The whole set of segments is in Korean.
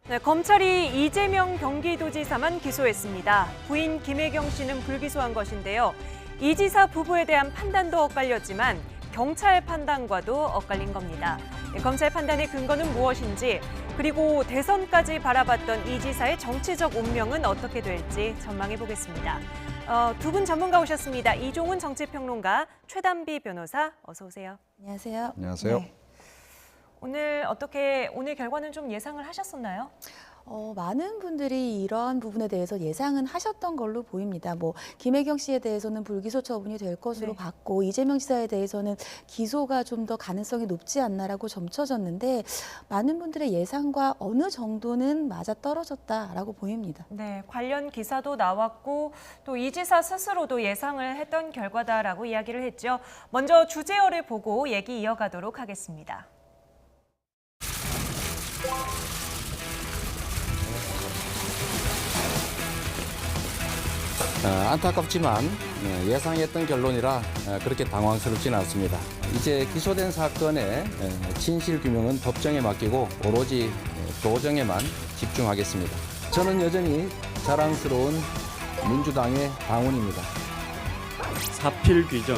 네, 검찰이 이재명 경기도지사만 기소했습니다. 부인 김혜경 씨는 불기소한 것인데요. 이 지사 부부에 대한 판단도 엇갈렸지만 경찰 판단과도 엇갈린 겁니다. 네, 검찰 판단의 근거는 무엇인지, 그리고 대선까지 바라봤던 이 지사의 정치적 운명은 어떻게 될지 전망해 보겠습니다. 두 분 전문가 오셨습니다. 이종훈 정치평론가, 최단비 변호사, 어서 오세요. 안녕하세요. 안녕하세요. 네. 오늘 결과는 좀 예상을 하셨었나요? 많은 분들이 이러한 부분에 대해서 예상은 하셨던 걸로 보입니다. 김혜경 씨에 대해서는 불기소 처분이 될 것으로 봤고, 이재명 지사에 대해서는 기소가 좀 더 가능성이 높지 않나라고 점쳐졌는데, 많은 분들의 예상과 어느 정도는 맞아떨어졌다라고 보입니다. 네, 관련 기사도 나왔고 또 이 지사 스스로도 예상을 했던 결과다라고 이야기를 했죠. 먼저 주제어를 보고 얘기 이어가도록 하겠습니다. 안타깝지만 예상했던 결론이라 그렇게 당황스럽지는 않습니다. 이제 기소된 사건의 진실 규명은 법정에 맡기고 오로지 도정에만 집중하겠습니다. 저는 여전히 자랑스러운 민주당의 당원입니다. 사필 규정,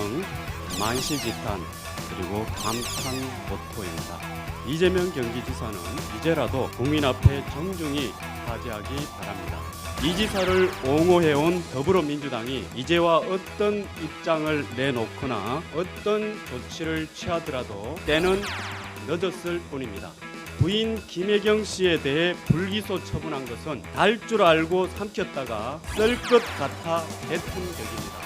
만시지탄, 그리고 감탄 모토입니다. 이재명 경기지사는 이제라도 국민 앞에 정중히 사죄하기 바랍니다. 이 지사를 옹호해온 더불어민주당이 이제와 어떤 입장을 내놓거나 어떤 조치를 취하더라도 때는 늦었을 뿐입니다. 부인 김혜경 씨에 대해 불기소 처분한 것은 달 줄 알고 삼켰다가 썰 것 같아 뱉은 격입니다.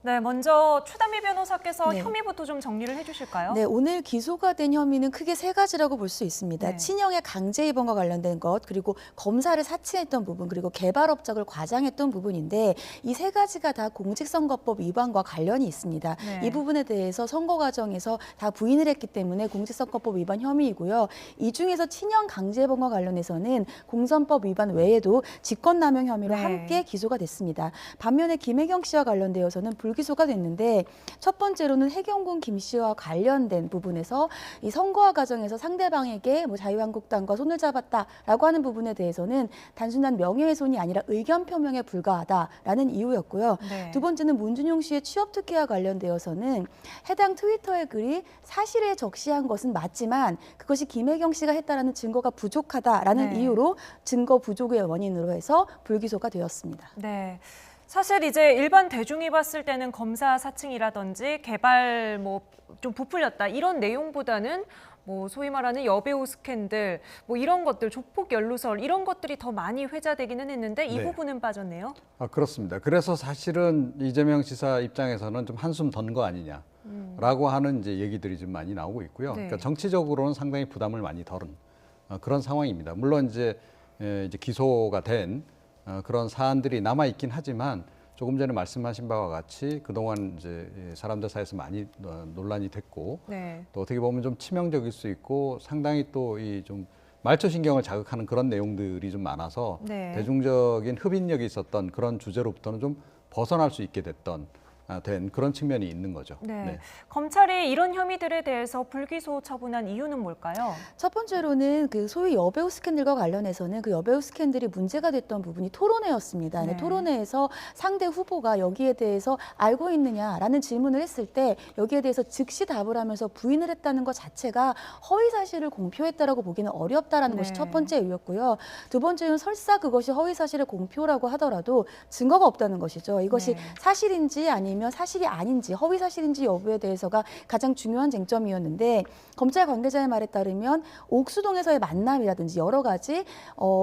네, 먼저 최단비 변호사께서 네. 혐의부터 좀 정리를 해주실까요? 네, 오늘 기소가 된 혐의는 크게 세 가지라고 볼 수 있습니다. 네. 친형의 강제 입원과 관련된 것, 그리고 검사를 사칭했던 부분, 그리고 개발 업적을 과장했던 부분인데, 이 세 가지가 다 공직선거법 위반과 관련이 있습니다. 네. 이 부분에 대해서 선거 과정에서 다 부인을 했기 때문에 공직선거법 위반 혐의이고요. 이 중에서 친형 강제 입원과 관련해서는 공선법 위반 외에도 직권남용 혐의로 네. 함께 기소가 됐습니다. 반면에 김혜경 씨와 관련되어서는 불기소가 됐는데, 첫 번째로는 해경군 김 씨와 관련된 부분에서 이 선거화 과정에서 상대방에게 자유한국당과 손을 잡았다라고 하는 부분에 대해서는 단순한 명예훼손이 아니라 의견 표명에 불과하다라는 이유였고요. 네. 두 번째는 문준용 씨의 취업 특혜와 관련되어서는 해당 트위터의 글이 사실에 적시한 것은 맞지만 그것이 김혜경 씨가 했다라는 증거가 부족하다라는 네. 이유로 증거 부족의 원인으로 해서 불기소가 되었습니다. 네. 사실 이제 일반 대중이 봤을 때는 검사 사칭이라든지 개발 좀 부풀렸다 이런 내용보다는 소위 말하는 여배우 스캔들 이런 것들, 조폭 연루설 이런 것들이 더 많이 회자되기는 했는데 이 네. 부분은 빠졌네요. 그렇습니다. 그래서 사실은 이재명 지사 입장에서는 좀 한숨 던 거 아니냐라고 하는 이제 얘기들이 좀 많이 나오고 있고요. 네. 그러니까 정치적으로는 상당히 부담을 많이 덜은 그런 상황입니다. 물론 이제 기소가 된 그런 사안들이 남아 있긴 하지만 조금 전에 말씀하신 바와 같이 그동안 이제 사람들 사이에서 많이 논란이 됐고 네. 또 어떻게 보면 좀 치명적일 수 있고 상당히 또 이 좀 말초신경을 자극하는 그런 내용들이 좀 많아서 네. 대중적인 흡인력이 있었던 그런 주제로부터는 좀 벗어날 수 있게 된 그런 측면이 있는 거죠. 네. 검찰이 이런 혐의들에 대해서 불기소 처분한 이유는 뭘까요? 첫 번째로는 그 소위 여배우 스캔들과 관련해서는 그 여배우 스캔들이 문제가 됐던 부분이 토론회였습니다. 네. 토론회에서 상대 후보가 여기에 대해서 알고 있느냐라는 질문을 했을 때 여기에 대해서 즉시 답을 하면서 부인을 했다는 것 자체가 허위 사실을 공표했다라고 보기는 어렵다라는 네. 것이 첫 번째 이유였고요. 두 번째는 설사 그것이 허위 사실의 공표라고 하더라도 증거가 없다는 것이죠. 이것이 네. 사실인지 아니면 사실이 아닌지, 허위 사실인지 여부에 대해서가 가장 중요한 쟁점이었는데, 검찰 관계자의 말에 따르면 옥수동에서의 만남이라든지 여러 가지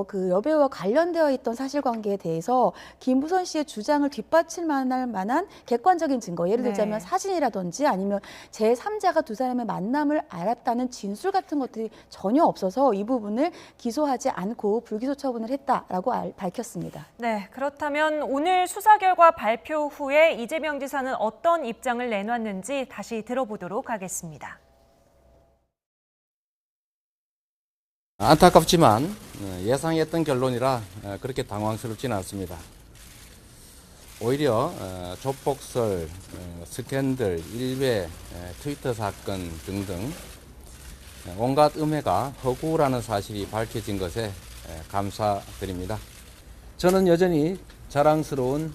그 여배우와 관련되어 있던 사실관계에 대해서 김부선 씨의 주장을 뒷받침할 만한 객관적인 증거, 예를 들자면 네. 사진이라든지 아니면 제3자가 두 사람의 만남을 알았다는 진술 같은 것들이 전혀 없어서 이 부분을 기소하지 않고 불기소 처분을 했다라고 밝혔습니다. 네, 그렇다면 오늘 수사 결과 발표 후에 이재명 지사는 어떤 입장을 내놨는지 다시 들어보도록 하겠습니다. 안타깝지만 예상했던 결론이라 그렇게 당황스럽지는 않습니다. 오히려 조폭설, 스캔들, 일베, 트위터 사건 등등 온갖 음해가 허구라는 사실이 밝혀진 것에 감사드립니다. 저는 여전히 자랑스러운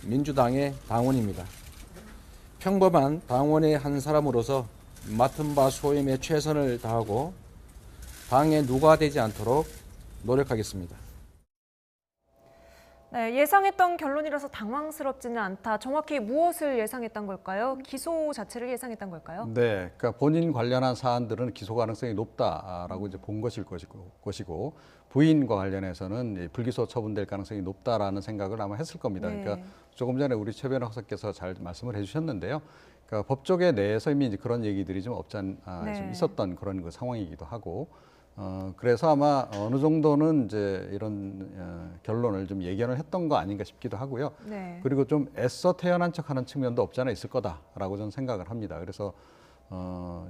민주당의 당원입니다. 평범한 당원의 한 사람으로서 맡은 바 소임에 최선을 다하고 당의 누가 되지 않도록 노력하겠습니다. 네, 예상했던 결론이라서 당황스럽지는 않다. 정확히 무엇을 예상했던 걸까요? 기소 자체를 예상했던 걸까요? 네, 그러니까 본인 관련한 사안들은 기소 가능성이 높다라고 이제 본 것일 것이고 부인과 관련해서는 불기소 처분될 가능성이 높다라는 생각을 아마 했을 겁니다. 네. 그러니까 조금 전에 우리 최 변호사께서 잘 말씀을 해주셨는데요. 그러니까 법조계 내에서 이미 이제 그런 얘기들이 좀 네. 좀 있었던 그런 그 상황이기도 하고. 그래서 아마 어느 정도는 이제 이런 결론을 좀 예견을 했던 거 아닌가 싶기도 하고요. 네. 그리고 좀 애써 태연한 척하는 측면도 없지 않아 있을 거다라고 저는 생각을 합니다. 그래서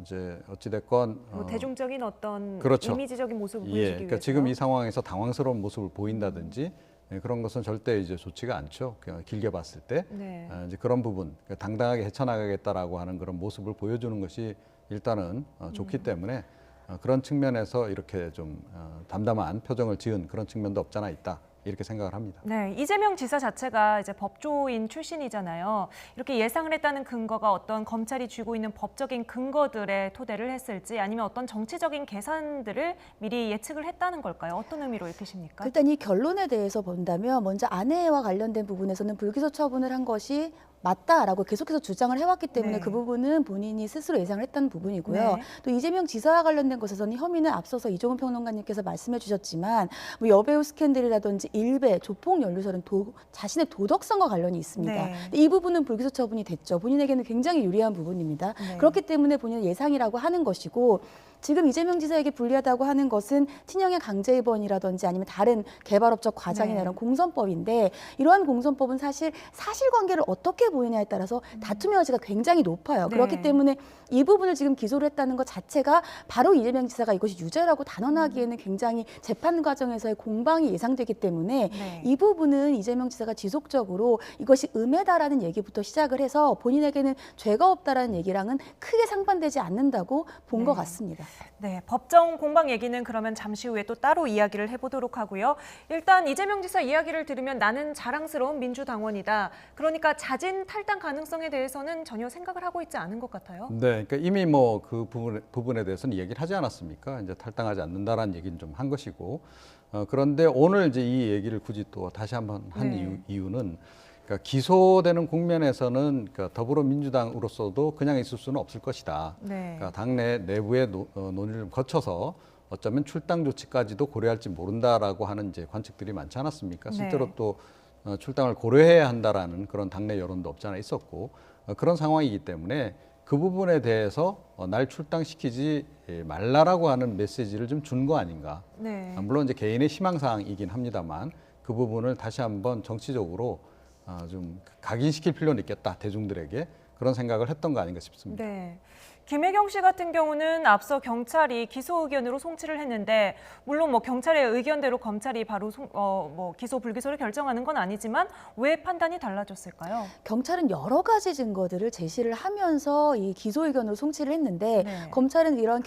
이제 어찌 됐건 뭐 대중적인 어떤 그렇죠. 이미지적인 모습을 보여주기 그러니까 위해서. 지금 이 상황에서 당황스러운 모습을 보인다든지 그런 것은 절대 이제 좋지가 않죠. 그냥 길게 봤을 때 네. 이제 그런 부분 당당하게 헤쳐나가겠다라고 하는 그런 모습을 보여주는 것이 일단은 좋기 때문에. 그런 측면에서 이렇게 좀 담담한 표정을 지은 그런 측면도 없지 않아 있다. 이렇게 생각을 합니다. 네, 이재명 지사 자체가 이제 법조인 출신이잖아요. 이렇게 예상을 했다는 근거가 어떤 검찰이 쥐고 있는 법적인 근거들에 토대를 했을지 아니면 어떤 정치적인 계산들을 미리 예측을 했다는 걸까요? 어떤 의미로 읽으십니까? 일단 이 결론에 대해서 본다면 먼저 아내와 관련된 부분에서는 불기소 처분을 한 것이 맞다라고 계속해서 주장을 해왔기 때문에 네. 그 부분은 본인이 스스로 예상을 했다는 부분이고요. 네. 또 이재명 지사와 관련된 것에서는 혐의는 앞서서 이종훈 평론가님께서 말씀해 주셨지만 뭐 여배우 스캔들이라든지 일베, 조폭 연루설은 자신의 도덕성과 관련이 있습니다. 네. 근데 이 부분은 불기소 처분이 됐죠. 본인에게는 굉장히 유리한 부분입니다. 네. 그렇기 때문에 본인은 예상이라고 하는 것이고 지금 이재명 지사에게 불리하다고 하는 것은 친형의 강제 입원이라든지 아니면 다른 개발업적 과장이나 네. 이런 공선법인데 이러한 공선법은 사실 사실관계를 어떻게 보느냐에 따라서 다툼의 여지가 굉장히 높아요. 네. 그렇기 때문에 이 부분을 지금 기소를 했다는 것 자체가 바로 이재명 지사가 이것이 유죄라고 단언하기에는 굉장히 재판 과정에서의 공방이 예상되기 때문에 네. 이 부분은 이재명 지사가 지속적으로 이것이 음해다라는 얘기부터 시작을 해서 본인에게는 죄가 없다라는 얘기랑은 크게 상반되지 않는다고 본 것 네. 같습니다. 네, 법정 공방 얘기는 그러면 잠시 후에 또 따로 이야기를 해보도록 하고요. 일단 이재명 지사 이야기를 들으면 나는 자랑스러운 민주당원이다. 그러니까 자진 탈당 가능성에 대해서는 전혀 생각을 하고 있지 않은 것 같아요. 네, 그러니까 이미 뭐 그 부분에 대해서는 얘기를 하지 않았습니까? 이제 탈당하지 않는다라는 얘기는 좀 한 것이고, 그런데 오늘 이제 이 얘기를 굳이 또 다시 한번 한 네. 이유는. 그러니까 기소되는 국면에서는 그러니까 더불어민주당으로서도 그냥 있을 수는 없을 것이다. 네. 그러니까 당내 내부의 논의를 거쳐서 어쩌면 출당 조치까지도 고려할지 모른다라고 하는 이제 관측들이 많지 않았습니까? 실제로 네. 또 출당을 고려해야 한다라는 그런 당내 여론도 없지 않아 있었고 그런 상황이기 때문에 그 부분에 대해서 날 출당시키지 말라라고 하는 메시지를 좀 준 거 아닌가? 네. 물론 이제 개인의 희망사항이긴 합니다만 그 부분을 다시 한번 정치적으로 좀 각인시킬 필요는 있겠다 대중들에게 그런 생각을 했던 거 아닌가 싶습니다. 네. 김혜경 씨 같은 경우는 앞서 경찰이 기소 의견으로 송치를 했는데 물론 뭐 경찰의 의견대로 검찰이 바로 뭐 기소 불기소를 결정하는 건 아니지만 왜 판단이 달라졌을까요? 경찰은 여러 가지 증거들을 제시를 하면서 이 기소 의견으로 송치를 했는데 네. 검찰은 이런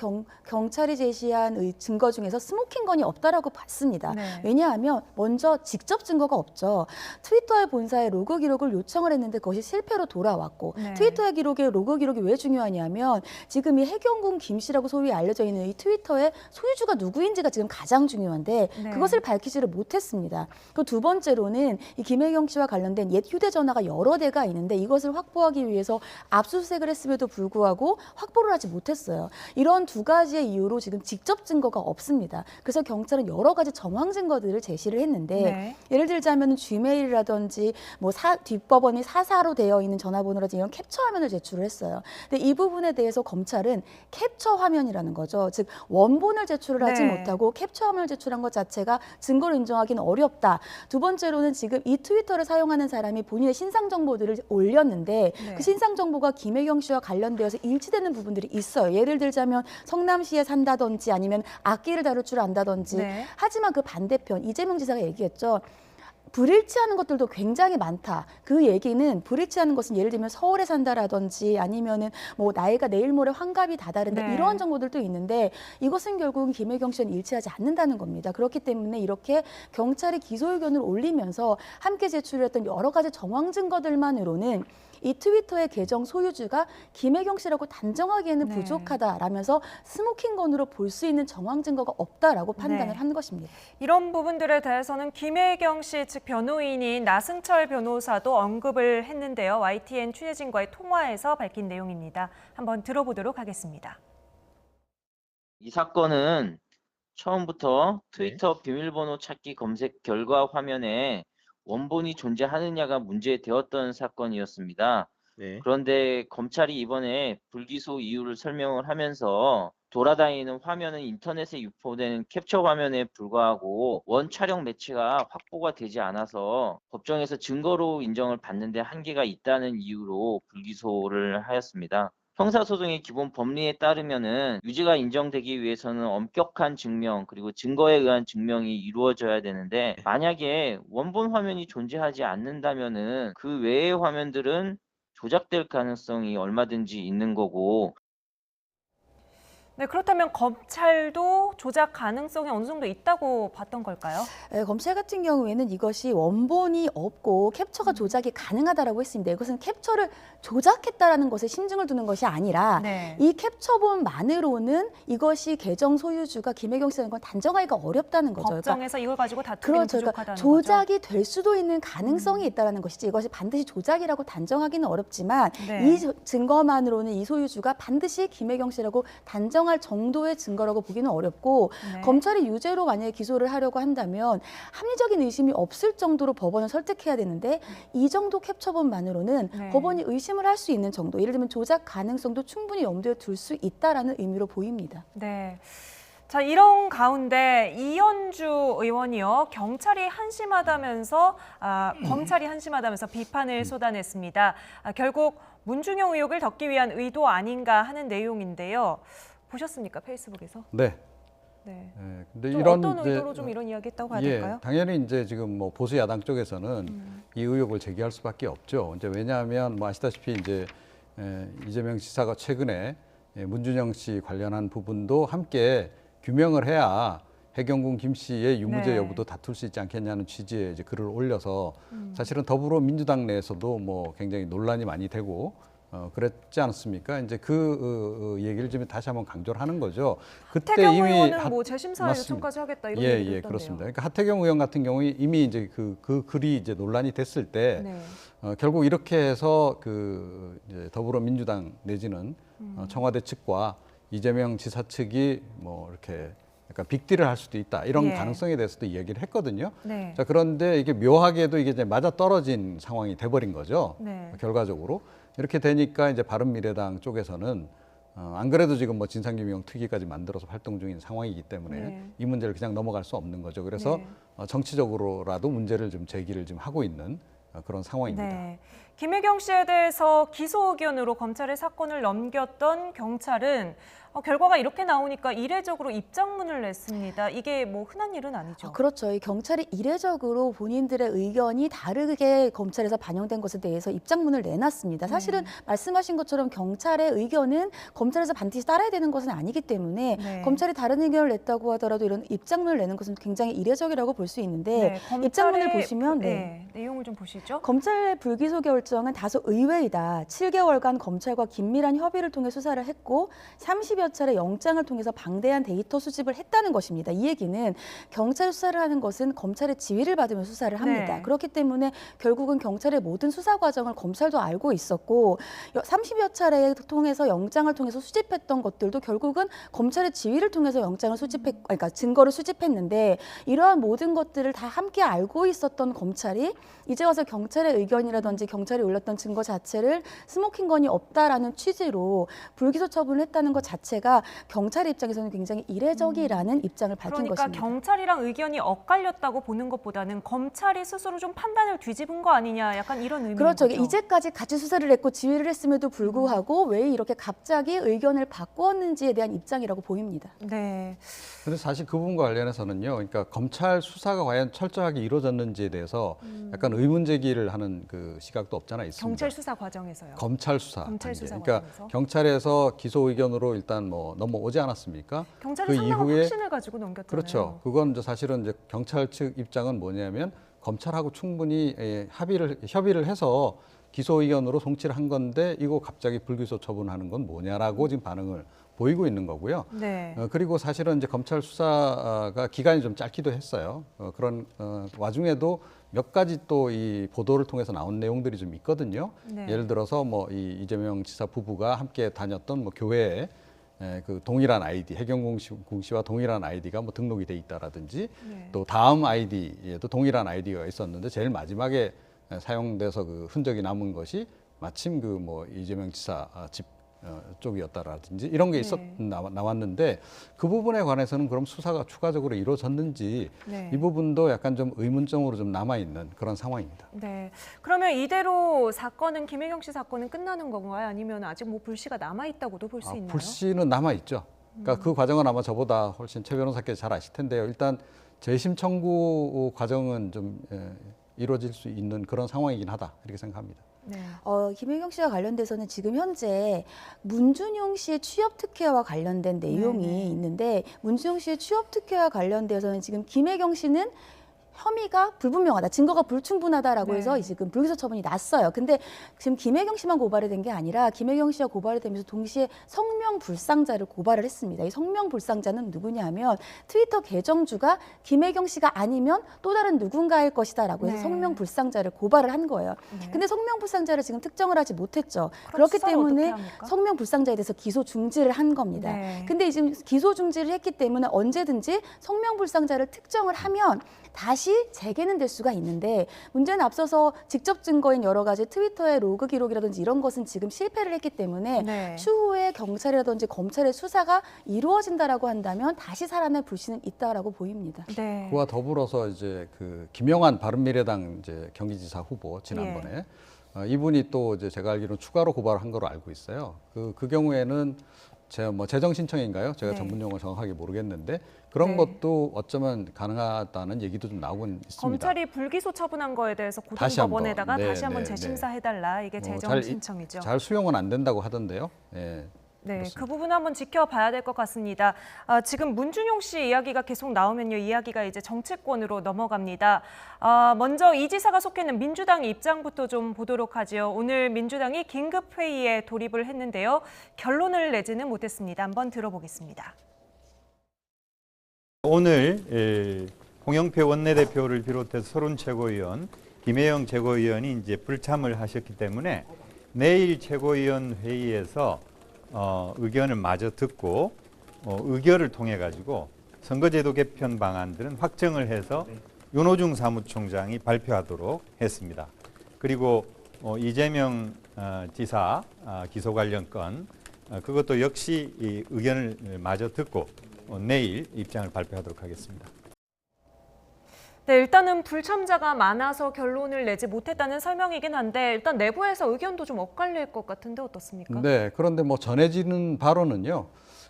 경찰이 제시한 증거 중에서 스모킹건이 없다라고 봤습니다. 네. 왜냐하면 먼저 직접 증거가 없죠. 트위터의 본사에 로그 기록을 요청을 했는데 그것이 실패로 돌아왔고 네. 트위터의 로그 기록이 왜 중요하냐면 지금 이 해경군 김 씨라고 소위 알려져 있는 이 트위터의 소유주가 누구인지가 지금 가장 중요한데 네. 그것을 밝히지를 못했습니다. 그 두 번째로는 이 김혜경 씨와 관련된 옛 휴대전화가 여러 대가 있는데 이것을 확보하기 위해서 압수수색을 했음에도 불구하고 확보를 하지 못했어요. 이런 두 가지의 이유로 지금 직접 증거가 없습니다. 그래서 경찰은 여러 가지 정황 증거들을 제시를 했는데 네. 예를 들자면 Gmail이라든지 뭐 뒷법원이 사사로 되어 있는 전화번호라든지 이런 캡처 화면을 제출을 했어요. 근데 이 부분에 대해서 검찰은 캡처 화면이라는 거죠. 즉 원본을 제출을 하지 네. 못하고 캡처 화면을 제출한 것 자체가 증거로 인정하기는 어렵다. 두 번째로는 지금 이 트위터를 사용하는 사람이 본인의 신상 정보들을 올렸는데 네. 그 신상 정보가 김혜경 씨와 관련되어서 일치되는 부분들이 있어요. 예를 들자면 성남시에 산다든지 아니면 악기를 다룰 줄 안다든지. 네. 하지만 그 반대편 이재명 지사가 얘기했죠. 불일치하는 것들도 굉장히 많다. 그 얘기는 불일치하는 것은 예를 들면 서울에 산다라든지 아니면은 뭐 나이가 내일 모레 환갑이 다다른다 네. 이러한 정보들도 있는데 이것은 결국은 김혜경 씨는 일치하지 않는다는 겁니다. 그렇기 때문에 이렇게 경찰이 기소 의견을 올리면서 함께 제출했던 여러 가지 정황 증거들만으로는 이 트위터의 계정 소유주가 김혜경 씨라고 단정하기에는 네. 부족하다라면서 스모킹건으로 볼 수 있는 정황 증거가 없다라고 판단을 네. 한 것입니다. 이런 부분들에 대해서는 김혜경 씨 측 변호인인 나승철 변호사도 언급을 했는데요. YTN 취재진과의 통화에서 밝힌 내용입니다. 한번 들어보도록 하겠습니다. 이 사건은 처음부터 트위터 비밀번호 찾기 검색 결과 화면에 원본이 존재하느냐가 문제되었던 사건이었습니다. 네. 그런데 검찰이 이번에 불기소 이유를 설명을 하면서 돌아다니는 화면은 인터넷에 유포된 캡처 화면에 불과하고 원 촬영 매체가 확보가 되지 않아서 법정에서 증거로 인정을 받는 데 한계가 있다는 이유로 불기소를 하였습니다. 형사소송의 기본 법리에 따르면은 유죄가 인정되기 위해서는 엄격한 증명 그리고 증거에 의한 증명이 이루어져야 되는데 만약에 원본 화면이 존재하지 않는다면은 그 외의 화면들은 조작될 가능성이 얼마든지 있는 거고 네, 그렇다면 검찰도 조작 가능성이 어느 정도 있다고 봤던 걸까요? 검찰 같은 경우에는 이것이 원본이 없고 캡처가 조작이 가능하다라고 했습니다. 이것은 캡처를 조작했다라는 것에 심증을 두는 것이 아니라 네. 이 캡처본만으로는 이것이 계정 소유주가 김혜경 씨라는 건 단정하기가 어렵다는 거죠. 그러니까 법정에서 이걸 가지고 다투기는 그렇죠. 부족하다는 그러니까 조작이 될 수도 있는 가능성이 있다는 것이지 이것이 반드시 조작이라고 단정하기는 어렵지만 네. 이 증거만으로는 이 소유주가 반드시 김혜경 씨라고 단정할 정도의 증거라고 보기는 어렵고 네. 검찰이 유죄로 만약에 기소를 하려고 한다면 합리적인 의심이 없을 정도로 법원을 설득해야 되는데 이 정도 캡처본만으로는 네. 법원이 의심을 할 수 있는 정도, 예를 들면 조작 가능성도 충분히 염두에 둘 수 있다라는 의미로 보입니다. 네. 자, 이런 가운데 이현주 의원이요. 경찰이 한심하다면서 검찰이 한심하다면서 비판을 쏟아냈습니다. 결국 문중용 의혹을 덮기 위한 의도 아닌가 하는 내용인데요. 보셨습니까? 페이스북에서? 네. 네. 예, 근데 좀 이런 어떤 이제 의도로 좀 이런 이야기했다고 봐야 예, 될까요? 당연히 이제 지금 뭐 보수 야당 쪽에서는 이 의혹을 제기할 수밖에 없죠. 이제 왜냐하면 뭐 아시다시피 이제 이재명 지사가 최근에 문준영 씨 관련한 부분도 함께 규명을 해야 해경군 김 씨의 유무죄 네. 여부도 다툴 수 있지 않겠냐는 취지의 이제 글을 올려서 사실은 더불어민주당 내에서도 뭐 굉장히 논란이 많이 되고 그랬지 않습니까? 이제 그 얘기를 좀 다시 한번 강조를 하는 거죠. 그때 하태경 이미 의원은 뭐 재심사 맞습니다. 요청까지 하겠다 이런 예, 얘기도 예, 있던데요. 그렇습니다. 그러니까 하태경 의원 같은 경우에 이미 이제 그 글이 이제 논란이 됐을 때 네. 결국 이렇게 해서 이제 더불어민주당 내지는 청와대 측과 이재명 지사 측이 뭐 이렇게 약간 빅딜을 할 수도 있다 이런 예. 가능성에 대해서도 이야기를 했거든요. 네. 자, 그런데 이게 묘하게도 이게 이제 맞아 떨어진 상황이 돼버린 거죠. 네. 결과적으로 이렇게 되니까 이제 바른미래당 쪽에서는 안 그래도 지금 뭐 진상규명 특위까지 만들어서 활동 중인 상황이기 때문에 네. 이 문제를 그냥 넘어갈 수 없는 거죠. 그래서 네. 정치적으로라도 문제를 좀 제기를 좀 하고 있는 그런 상황입니다. 네. 김혜경 씨에 대해서 기소 의견으로 검찰에 사건을 넘겼던 경찰은 결과가 이렇게 나오니까 이례적으로 입장문을 냈습니다. 이게 뭐 흔한 일은 아니죠. 그렇죠. 이 경찰이 이례적으로 본인들의 의견이 다르게 검찰에서 반영된 것에 대해서 입장문을 내놨습니다. 사실은 말씀하신 것처럼 경찰의 의견은 검찰에서 반드시 따라야 되는 것은 아니기 때문에 네. 검찰이 다른 의견을 냈다고 하더라도 이런 입장문을 내는 것은 굉장히 이례적이라고 볼 수 있는데 검찰의 입장문을 보시면 내용을 좀 보시죠. 검찰의 불기소 결정은 다소 의외이다. 7개월간 검찰과 긴밀한 협의를 통해 수사를 했고 30여 차례 영장을 통해서 방대한 데이터 수집을 했다는 것입니다. 이 얘기는 경찰 수사를 하는 것은 검찰의 지휘를 받으며 수사를 합니다. 네. 그렇기 때문에 결국은 경찰의 모든 수사 과정을 검찰도 알고 있었고 30여 차례 통해서 영장을 통해서 수집했던 것들도 결국은 검찰의 지휘를 통해서 영장을 그러니까 증거를 수집했는데 이러한 모든 것들을 다 함께 알고 있었던 검찰이 이제 와서 경찰의 의견이라든지 경찰의 검찰이 올렸던 증거 자체를 스모킹건이 없다라는 취지로 불기소 처분을 했다는 것 자체가 경찰 입장에서는 굉장히 이례적이라는 입장을 밝힌 그러니까 것입니다. 경찰이랑 의견이 엇갈렸다고 보는 것보다는 검찰이 스스로 좀 판단을 뒤집은 거 아니냐, 약간 이런 의미인 그렇죠. 거죠. 이제까지 같이 수사를 했고 지휘를 했음에도 불구하고 왜 이렇게 갑자기 의견을 바꾸었는지에 대한 입장이라고 보입니다. 네. 근데 사실 그 부분과 관련해서는요, 그러니까 검찰 수사가 과연 철저하게 이루어졌는지에 대해서 약간 의문 제기를 하는 그 시각도 없잖아 있습니다. 경찰 수사 과정에서요. 검찰 수사. 검찰 단계. 수사 그러니까 과정에서. 경찰에서 기소 의견으로 일단 뭐 넘어오지 않았습니까? 경찰은 그 상당한 이후에 확신을 가지고 넘겼잖아요. 그렇죠. 그건 이제 사실은 이제 경찰 측 입장은 뭐냐면 검찰하고 충분히 협의를 해서 기소 의견으로 송치를 한 건데 이거 갑자기 불기소 처분하는 건 뭐냐라고 지금 반응을 보이고 있는 거고요. 네. 그리고 사실은 이제 검찰 수사가 기간이 좀 짧기도 했어요. 그런 와중에도 몇 가지 또 이 보도를 통해서 나온 내용들이 좀 있거든요. 네. 예를 들어서 뭐 이 이재명 지사 부부가 함께 다녔던 뭐 교회에 그 동일한 아이디, 해경 공시와 동일한 아이디가 뭐 등록이 돼 있다라든지 네. 또 다음 아이디에도 동일한 아이디가 있었는데 제일 마지막에 사용돼서 그 흔적이 남은 것이 마침 그 뭐 이재명 지사 집 쪽이었다라든지 이런 게 나왔는데 그 부분에 관해서는 그럼 수사가 추가적으로 이루어졌는지 네. 이 부분도 약간 좀 의문점으로 좀 남아있는 그런 상황입니다. 네. 그러면 이대로 사건은 김혜경 씨 사건은 끝나는 건가요? 아니면 아직 뭐 불씨가 남아 있다고도 볼 수 있나요? 불씨는 남아있죠. 그러니까 그 과정은 아마 저보다 훨씬 최 변호사께서 잘 아실 텐데요. 일단 재심 청구 과정은 좀 이루어질 수 있는 그런 상황이긴 하다 이렇게 생각합니다. 네. 김혜경 씨와 관련돼서는 지금 현재 문준용 씨의 취업 특혜와 관련된 내용이 네네. 있는데 문준용 씨의 취업 특혜와 관련돼서는 지금 김혜경 씨는 혐의가 불분명하다, 증거가 불충분하다라고 네. 해서 지금 불기소 처분이 났어요. 근데 지금 김혜경 씨만 고발이 된 게 아니라 김혜경 씨가 고발이 되면서 동시에 성명불상자를 고발을 했습니다. 이 성명불상자는 누구냐 하면 트위터 계정주가 김혜경 씨가 아니면 또 다른 누군가일 것이다라고 해서 네. 성명불상자를 고발을 한 거예요. 네. 근데 성명불상자를 지금 특정을 하지 못했죠. 그럼 그렇기 수사를 때문에 어떻게 합니까? 성명불상자에 대해서 기소 중지를 한 겁니다. 네. 근데 지금 기소 중지를 했기 때문에 언제든지 성명불상자를 특정을 하면 다시 재개는 될 수가 있는데 문제는 앞서서 직접 증거인 여러 가지 트위터의 로그 기록이라든지 이런 것은 지금 실패를 했기 때문에 네. 추후에 경찰이라든지 검찰의 수사가 이루어진다라고 한다면 다시 살아날 불씨는 있다라고 보입니다. 네. 그와 더불어서 이제 그 김영환 바른미래당 이제 경기지사 후보 지난번에 이분이 또 이제 제가 알기로는 추가로 고발한 거로 알고 있어요. 그 경우에는 뭐 재정 신청인가요? 제가 네. 전문 용어 정확하게 모르겠는데 그런 네. 것도 어쩌면 가능하다는 얘기도 좀 나오곤 있습니다. 검찰이 불기소 처분한 거에 대해서 다시 한번. 고등법원에다가 네, 다시 한번 네, 재심사해달라. 이게 재정 신청이죠. 잘 수용은 안 된다고 하던데요. 예. 네, 그렇습니다. 그 부분 한번 지켜봐야 될 것 같습니다. 지금 문준용 씨 이야기가 계속 나오면요, 이야기가 이제 정치권으로 넘어갑니다. 먼저 이 지사가 속해 있는 민주당 입장부터 좀 보도록 하죠. 오늘 민주당이 긴급 회의에 돌입을 했는데요, 결론을 내지는 못했습니다. 한번 들어보겠습니다. 오늘 홍영표 원내대표를 비롯해서 서른 최고위원, 김혜영 최고위원이 이제 불참을 하셨기 때문에 내일 최고위원 회의에서 의견을 마저 듣고 의결을 통해 가지고 선거제도 개편 방안들은 확정을 해서 윤호중 사무총장이 발표하도록 했습니다. 그리고 이재명 지사 기소 관련 건 그것도 역시 이 의견을 마저 듣고 내일 입장을 발표하도록 하겠습니다. 네, 일단은 불참자가 많아서 결론을 내지 못했다는 설명이긴 한데 일단 내부에서 의견도 좀 엇갈릴 것 같은데 어떻습니까? 네, 그런데 뭐 전해지는 바로는요.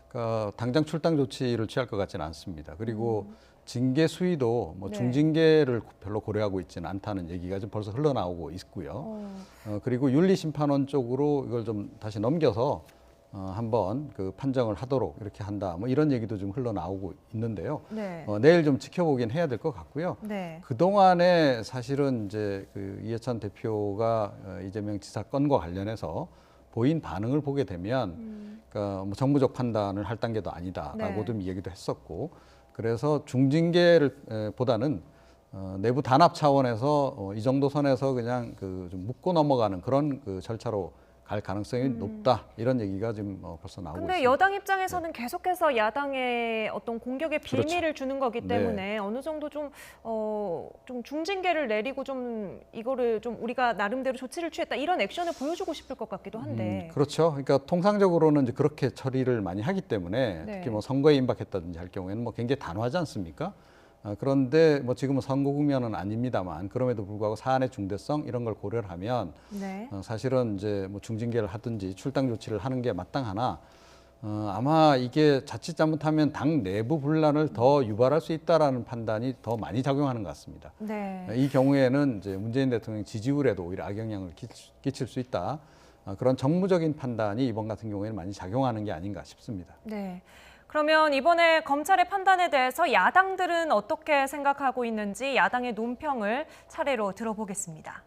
그러니까 당장 출당 조치를 취할 것 같지는 않습니다. 그리고 징계 수위도 뭐 네. 중징계를 별로 고려하고 있지는 않다는 얘기가 좀 벌써 흘러나오고 있고요. 그리고 윤리심판원 쪽으로 이걸 좀 다시 넘겨서 한번 그 판정을 하도록 이렇게 한다. 뭐 이런 얘기도 좀 흘러나오고 있는데요. 네. 내일 좀 지켜보긴 해야 될 것 같고요. 네. 그동안에 사실은 이제 그 이해찬 대표가 이재명 지사 건과 관련해서 보인 반응을 보게 되면 그러니까 뭐 정무적 판단을 할 단계도 아니다라고도 네. 이야기도 했었고 그래서 중징계를 보다는 내부 단합 차원에서 이 정도 선에서 그냥 그 좀 묻고 넘어가는 그런 그 절차로 갈 가능성이 높다 이런 얘기가 지금 벌써 나오고 근데 있습니다. 여당 입장에서는 계속해서 야당의 어떤 공격의 빌미를 주는 거기 때문에 어느 정도 좀 중징계를 내리고 좀 이거를 좀 우리가 나름대로 조치를 취했다 이런 액션을 보여주고 싶을 것 같기도 한데. 그렇죠. 그러니까 통상적으로는 이제 그렇게 처리를 많이 하기 때문에 네. 특히 뭐 선거에 임박했다든지 할 경우에는 뭐 굉장히 단호하지 않습니까? 그런데 뭐 지금은 선거 국면은 아닙니다만 그럼에도 불구하고 사안의 중대성 이런 걸 고려를 하면 네. 사실은 이제 뭐 중징계를 하든지 출당 조치를 하는 게 마땅하나 아마 이게 자칫 잘못하면 당 내부 분란을 더 유발할 수 있다라는 판단이 더 많이 작용하는 것 같습니다. 네. 이 경우에는 이제 문재인 대통령 지지율에도 오히려 악영향을 끼칠 수 있다. 그런 정무적인 판단이 이번 같은 경우에는 많이 작용하는 게 아닌가 싶습니다. 네. 그러면 이번에 검찰의 판단에 대해서 야당들은 어떻게 생각하고 있는지 야당의 논평을 차례로 들어보겠습니다.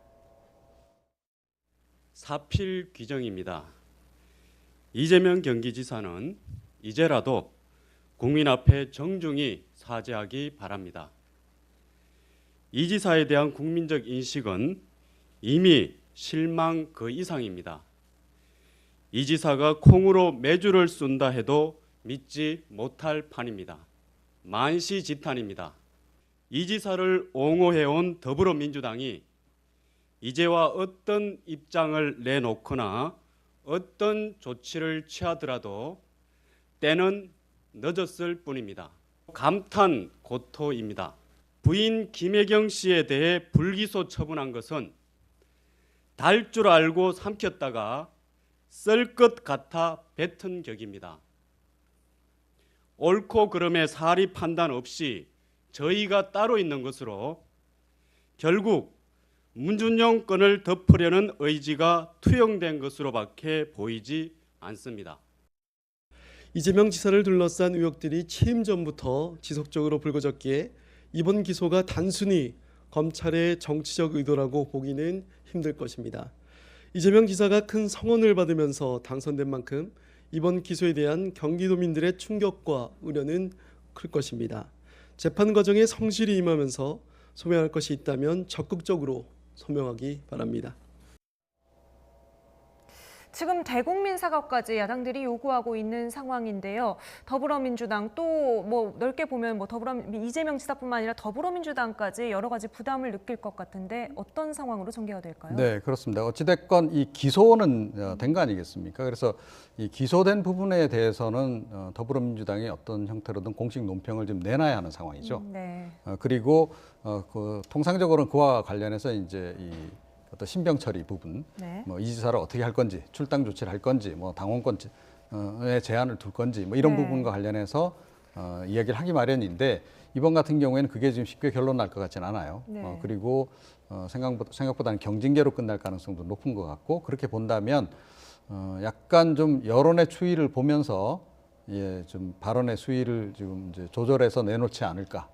사필 규정입니다. 이재명 경기지사는 이제라도 국민 앞에 정중히 사죄하기 바랍니다. 이 지사에 대한 국민적 인식은 이미 실망 그 이상입니다. 이 지사가 콩으로 매주를 쏜다 해도 믿지 못할 판입니다. 만시지탄입니다. 이 지사를 옹호해온 더불어민주당이 이제와 어떤 입장을 내놓거나 어떤 조치를 취하더라도 때는 늦었을 뿐입니다. 감탄 고토입니다. 부인 김혜경 씨에 대해 불기소 처분한 것은 달 줄 알고 삼켰다가 썰 것 같아 뱉은 격입니다. 옳고 그름의 사리 판단 없이 저희가 따로 있는 것으로 결국 문준용 건을 덮으려는 의지가 투영된 것으로밖에 보이지 않습니다. 이재명 지사를 둘러싼 의혹들이 취임 전부터 지속적으로 불거졌기에 이번 기소가 단순히 검찰의 정치적 의도라고 보기는 힘들 것입니다. 이재명 지사가 큰 성원을 받으면서 당선된 만큼 이번 기소에 대한 경기도민들의 충격과 우려는 클 것입니다. 재판 과정에 성실히 임하면서 소명할 것이 있다면 적극적으로 소명하기 바랍니다. 지금 대국민 사과까지 야당들이 요구하고 있는 상황인데요. 더불어민주당 또 뭐 넓게 보면 뭐 이재명 지사뿐만 아니라 더불어민주당까지 여러 가지 부담을 느낄 것 같은데 어떤 상황으로 전개가 될까요? 네, 그렇습니다. 어찌됐건 이 기소는 된 거 아니겠습니까? 그래서 이 기소된 부분에 대해서는 더불어민주당이 어떤 형태로든 공식 논평을 좀 내놔야 하는 상황이죠. 네. 그리고 통상적으로는 그와 관련해서 이제 이 어떤 신병 처리 부분, 네. 뭐 이 지사를 어떻게 할 건지, 출당 조치를 할 건지, 뭐 당원권에 제한을 둘 건지, 뭐 이런 네. 부분과 관련해서 이야기를 하기 마련인데 이번 같은 경우에는 그게 지금 쉽게 결론 날 것 같지는 않아요. 네. 그리고 생각보다는 경징계로 끝날 가능성도 높은 것 같고 그렇게 본다면 약간 좀 여론의 추이를 보면서 좀 발언의 수위를 지금 이제 조절해서 내놓지 않을까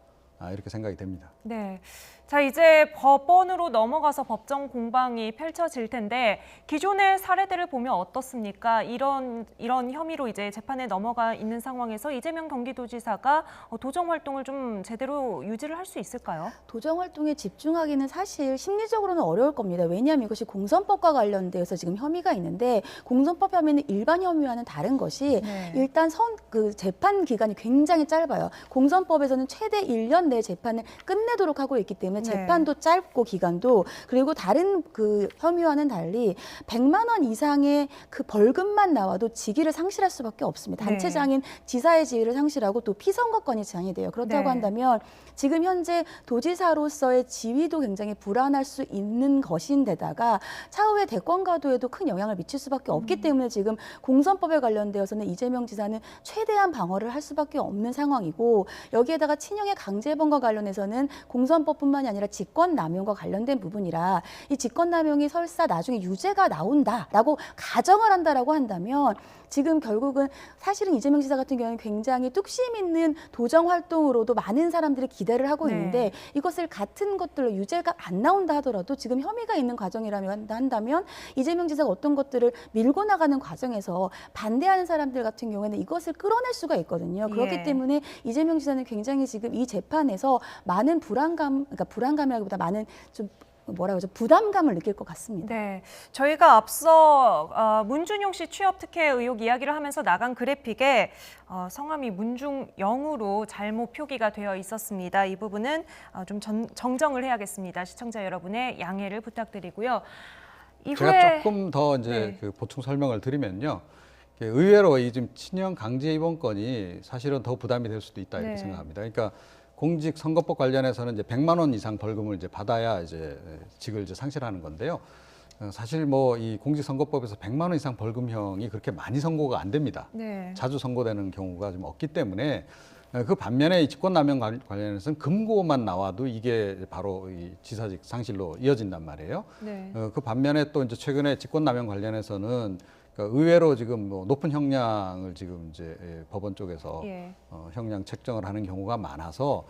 이렇게 생각이 됩니다. 네. 자, 이제 법원으로 넘어가서 법정 공방이 펼쳐질 텐데 기존의 사례들을 보면 어떻습니까? 이런 혐의로 이제 재판에 넘어가 있는 상황에서 이재명 경기도지사가 도정 활동을 좀 제대로 유지를 할 수 있을까요? 도정 활동에 집중하기는 사실 심리적으로는 어려울 겁니다. 왜냐하면 이것이 공선법과 관련돼서 지금 혐의가 있는데 공선법 혐의는 일반 혐의와는 다른 것이 네. 일단 재판 기간이 굉장히 짧아요. 공선법에서는 최대 1년 내 재판을 끝내도록 하고 있기 때문에 재판도 짧고 기간도 그리고 다른 그 혐의와는 달리 100만 원 이상의 그 벌금만 나와도 직위를 상실할 수밖에 없습니다. 단체장인 지사의 지위를 상실하고 또 피선거권이 제한이 돼요. 그렇다고 한다면 지금 현재 도지사로서의 지위도 굉장히 불안할 수 있는 것인데다가 차후에 대권 가도에도 큰 영향을 미칠 수밖에 없기 때문에 지금 공선법에 관련되어서는 이재명 지사는 최대한 방어를 할 수밖에 없는 상황이고 여기에다가 친형의 강제범과 관련해서는 공선법뿐만이 아니라 직권남용과 관련된 부분이라 이 직권남용이 설사 나중에 유죄가 나온다라고 가정을 한다라고 한다면 지금 결국은 사실은 이재명 지사 같은 경우는 굉장히 뚝심 있는 도정 활동으로도 많은 사람들이 기대를 하고 있는데 이것을 같은 것들로 유죄가 안 나온다 하더라도 지금 혐의가 있는 과정이라면 한다면 이재명 지사가 어떤 것들을 밀고 나가는 과정에서 반대하는 사람들 같은 경우에는 이것을 끌어낼 수가 있거든요. 그렇기 때문에 이재명 지사는 굉장히 지금 이 재판에서 많은 불안감이라기보다 많은 좀 뭐라 그러죠? 부담감을 느낄 것 같습니다. 네, 저희가 앞서 문준용 씨 취업 특혜 의혹 이야기를 하면서 나간 그래픽에 성함이 문중영으로 잘못 표기가 되어 있었습니다. 이 부분은 좀 정정을 해야겠습니다. 시청자 여러분의 양해를 부탁드리고요. 제가 조금 더 이제 네. 그 보충 설명을 드리면요. 의외로 이 지금 친형 강제 입원 건이 사실은 더 부담이 될 수도 있다 이렇게 네. 생각합니다. 그러니까 공직선거법 관련해서는 이제 100만 원 이상 벌금을 이제 받아야 이제 직을 이제 상실하는 건데요. 사실 뭐 이 공직선거법에서 100만 원 이상 벌금형이 그렇게 많이 선고가 안 됩니다. 네. 자주 선고되는 경우가 좀 없기 때문에 그 반면에 이 직권남용 관련해서는 금고만 나와도 이게 바로 이 지사직 상실로 이어진단 말이에요. 네. 그 반면에 또 이제 최근에 직권남용 관련해서는 그러니까 의외로 지금 뭐 높은 형량을 지금 이제 법원 쪽에서 예. 형량 책정을 하는 경우가 많아서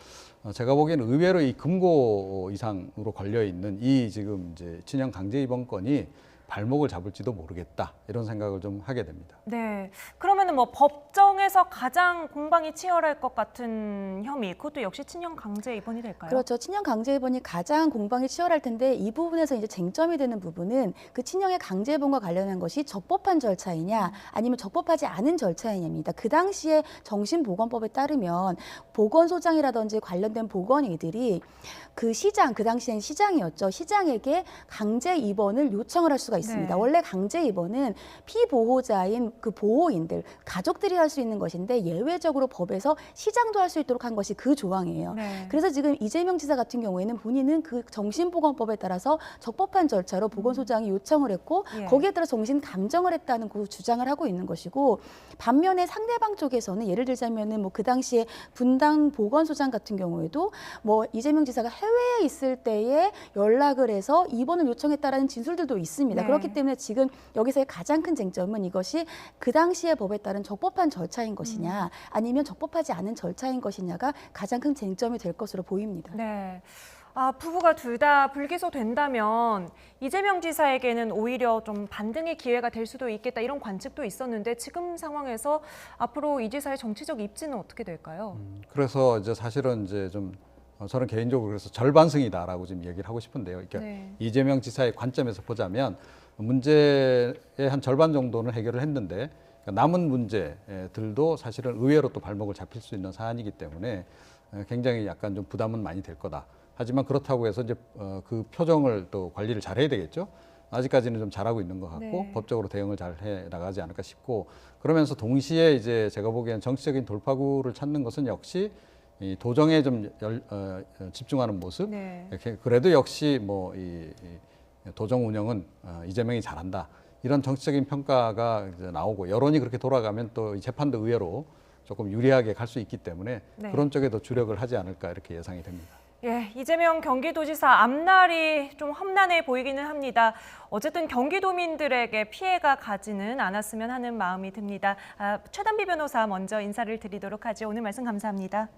제가 보기에는 의외로 이 금고 이상으로 걸려 있는 이 지금 이제 친형 강제 입원 건이 발목을 잡을지도 모르겠다 이런 생각을 좀 하게 됩니다. 네, 그러면은 뭐 법정에서 가장 공방이 치열할 것 같은 혐의, 그것도 역시 친형 강제 입원이 될까요? 그렇죠. 친형 강제 입원이 가장 공방이 치열할 텐데 이 부분에서 이제 쟁점이 되는 부분은 그 친형의 강제 입원과 관련한 것이 적법한 절차이냐 아니면 적법하지 않은 절차이냐입니다. 그 당시에 정신보건법에 따르면 보건소장이라든지 관련된 보건의들이 그 시장, 그 당시엔 시장이었죠. 시장에게 강제 입원을 요청을 할 수가 있습니다. 네. 원래 강제 입원은 피보호자인 그 보호인들, 가족들이 할 수 있는 것인데 예외적으로 법에서 시장도 할 수 있도록 한 것이 그 조항이에요. 네. 그래서 지금 이재명 지사 같은 경우에는 본인은 그 정신보건법에 따라서 적법한 절차로 보건소장이 요청을 했고 예. 거기에 따라 정신 감정을 했다는 그 주장을 하고 있는 것이고 반면에 상대방 쪽에서는 예를 들자면은 뭐 그 당시에 분당 보건소장 같은 경우에도 뭐 이재명 지사가 해외에 있을 때에 연락을 해서 입원을 요청했다라는 진술들도 있습니다. 네. 그렇기 때문에 지금 여기서의 가장 큰 쟁점은 이것이 그 당시의 법에 따른 적법한 절차인 것이냐 아니면 적법하지 않은 절차인 것이냐가 가장 큰 쟁점이 될 것으로 보입니다. 네. 부부가 둘 다 불기소 된다면 이재명 지사에게는 오히려 좀 반등의 기회가 될 수도 있겠다 이런 관측도 있었는데 지금 상황에서 앞으로 이 지사의 정치적 입지는 어떻게 될까요? 그래서 이제 사실은 이제 좀 저는 개인적으로 그래서 절반승이다라고 지금 얘기를 하고 싶은데요. 그러니까 네. 이재명 지사의 관점에서 보자면 문제의 한 절반 정도는 해결을 했는데 남은 문제들도 사실은 의외로 또 발목을 잡힐 수 있는 사안이기 때문에 굉장히 약간 좀 부담은 많이 될 거다. 하지만 그렇다고 해서 이제 그 표정을 또 관리를 잘 해야 되겠죠. 아직까지는 좀 잘하고 있는 것 같고 네. 법적으로 대응을 잘 해 나가지 않을까 싶고 그러면서 동시에 이제 제가 보기엔 정치적인 돌파구를 찾는 것은 역시 이 도정에 좀 집중하는 모습. 네. 이렇게 그래도 역시 뭐 이 도정 운영은 이재명이 잘한다. 이런 정치적인 평가가 이제 나오고 여론이 그렇게 돌아가면 또 이 재판도 의외로 조금 유리하게 갈 수 있기 때문에 네. 그런 쪽에도 주력을 하지 않을까 이렇게 예상이 됩니다. 예, 이재명 경기도지사 앞날이 좀 험난해 보이기는 합니다. 어쨌든 경기도민들에게 피해가 가지는 않았으면 하는 마음이 듭니다. 최단비 변호사 먼저 인사를 드리도록 하죠. 오늘 말씀 감사합니다.